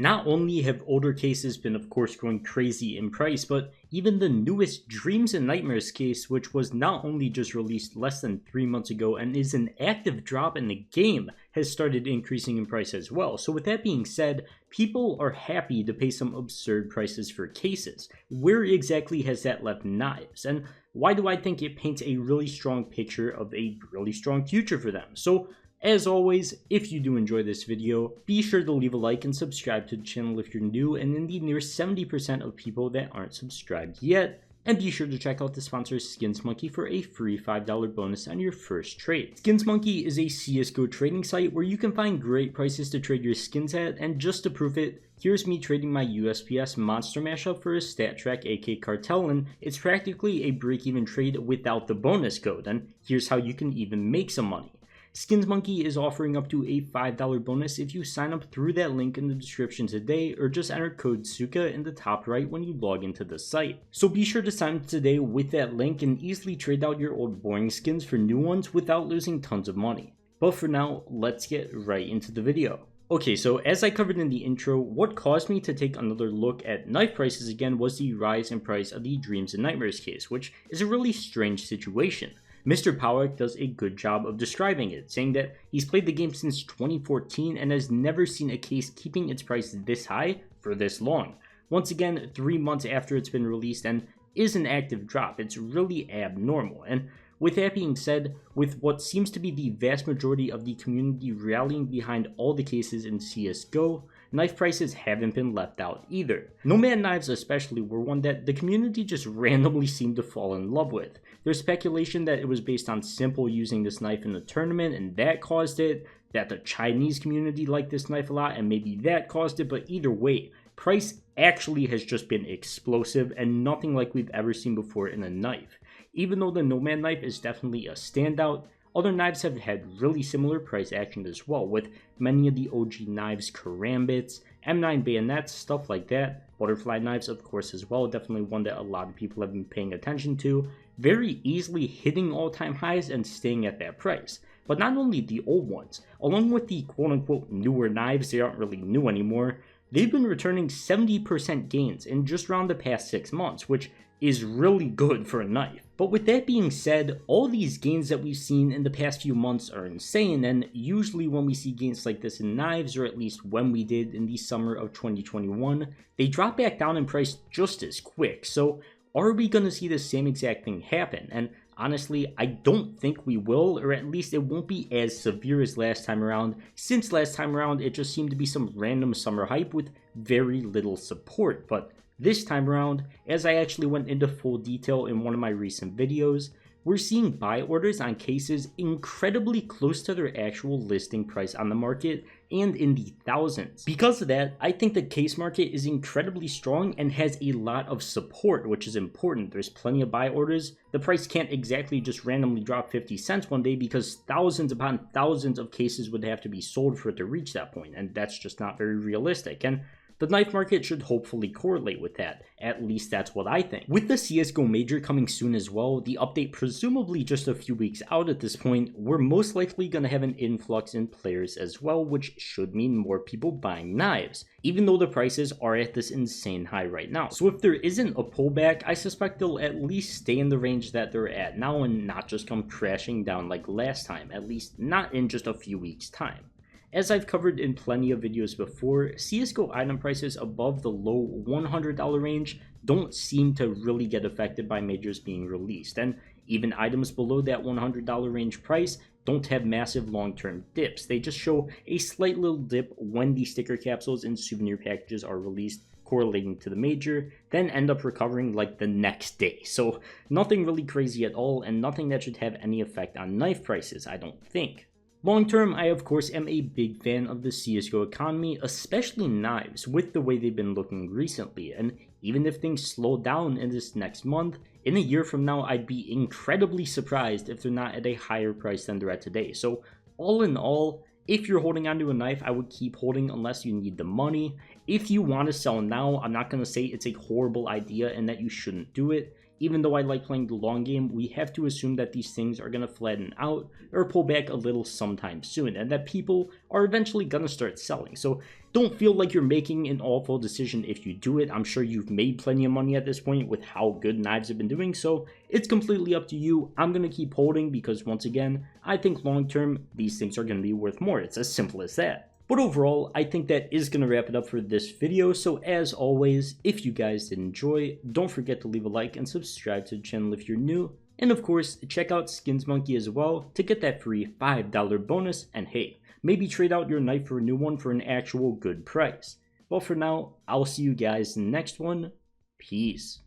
Not only have older cases been of course growing crazy in price, but even the newest Dreams and Nightmares case, which was not only just released less than 3 months ago and is an active drop in the game, has started increasing in price as well. So with that being said, people are happy to pay some absurd prices for cases. Where exactly has that left Knives? And why do I think it paints a really strong picture of a really strong future for them? So as always, if you do enjoy this video, be sure to leave a like and subscribe to the channel if you're new and in the near 70% of people that aren't subscribed yet. And be sure to check out the sponsor SkinsMonkey for a free $5 bonus on your first trade. SkinsMonkey is a CSGO trading site where you can find great prices to trade your skins at, and just to prove it, here's me trading my USPS Monster Mashup for a StatTrak AK Cartel, and it's practically a break-even trade without the bonus code, and here's how you can even make some money. SkinsMonkey is offering up to a $5 bonus if you sign up through that link in the description today, or just enter code SUKA in the top right when you log into the site. So be sure to sign up today with that link and easily trade out your old boring skins for new ones without losing tons of money. But for now, let's get right into the video. Okay, so as I covered in the intro, what caused me to take another look at knife prices again was the rise in price of the Dreams and Nightmares case, which is a really strange situation. Mr. Powick does a good job of describing it, saying that he's played the game since 2014 and has never seen a case keeping its price this high for this long. Once again, 3 months after it's been released and is an active drop. It's really abnormal. And with that being said, with what seems to be the vast majority of the community rallying behind all the cases in CSGO, knife prices haven't been left out either. Nomad knives especially were one that the community just randomly seemed to fall in love with. There's speculation that it was based on Simple using this knife in the tournament and that caused it, that the Chinese community liked this knife a lot and maybe that caused it, but either way, price actually has just been explosive and nothing like we've ever seen before in a knife. Even though the Nomad knife is definitely a standout, other knives have had really similar price action as well, with many of the OG knives, karambits, M9 bayonets, stuff like that. Butterfly knives, of course, as well, definitely one that a lot of people have been paying attention to, very easily hitting all-time highs and staying at that price. But not only the old ones, along with the quote-unquote newer knives, they aren't really new anymore, they've been returning 70% gains in just around the past 6 months, which is really good for a knife. But with that being said, all these gains that we've seen in the past few months are insane, and usually when we see gains like this in knives, or at least when we did in the summer of 2021, they drop back down in price just as quick. So are we going to see the same exact thing happen? And honestly, I don't think we will, or at least it won't be as severe as last time around, since last time around it just seemed to be some random summer hype with very little support. But this time around, as I actually went into full detail in one of my recent videos, we're seeing buy orders on cases incredibly close to their actual listing price on the market and in the thousands. Because of that, I think the case market is incredibly strong and has a lot of support, which is important. There's plenty of buy orders. The price can't exactly just randomly drop 50 cents one day because thousands upon thousands of cases would have to be sold for it to reach that point, and that's just not very realistic. And the knife market should hopefully correlate with that. At least that's what I think. With the CSGO Major coming soon as well, the update presumably just a few weeks out at this point, we're most likely going to have an influx in players as well, which should mean more people buying knives, even though the prices are at this insane high right now. So if there isn't a pullback, I suspect they'll at least stay in the range that they're at now and not just come crashing down like last time, at least not in just a few weeks' time. As I've covered in plenty of videos before, CSGO item prices above the low $100 range don't seem to really get affected by majors being released, and even items below that $100 range price don't have massive long-term dips. They just show a slight little dip when the sticker capsules and souvenir packages are released, correlating to the major, then end up recovering like the next day. So nothing really crazy at all, and nothing that should have any effect on knife prices, I don't think. Long term, I of course am a big fan of the CSGO economy, especially knives, with the way they've been looking recently, and even if things slow down in this next month, in a year from now I'd be incredibly surprised if they're not at a higher price than they're at today. So all in all, if you're holding onto a knife, I would keep holding unless you need the money. If you want to sell now, I'm not going to say it's a horrible idea and that you shouldn't do it. even though I like playing the long game, we have to assume that these things are going to flatten out or pull back a little sometime soon, and that people are eventually going to start selling. So don't feel like you're making an awful decision if you do it. I'm sure you've made plenty of money at this point with how good knives have been doing, so it's completely up to you. I'm going to keep holding because, once again, I think long term these things are going to be worth more. It's as simple as that. But overall, I think that is going to wrap it up for this video. So as always, if you guys did enjoy, don't forget to leave a like and subscribe to the channel if you're new. And of course, check out Skins Monkey as well to get that free $5 bonus. And hey, maybe trade out your knife for a new one for an actual good price. Well, for now, I'll see you guys in the next one. Peace.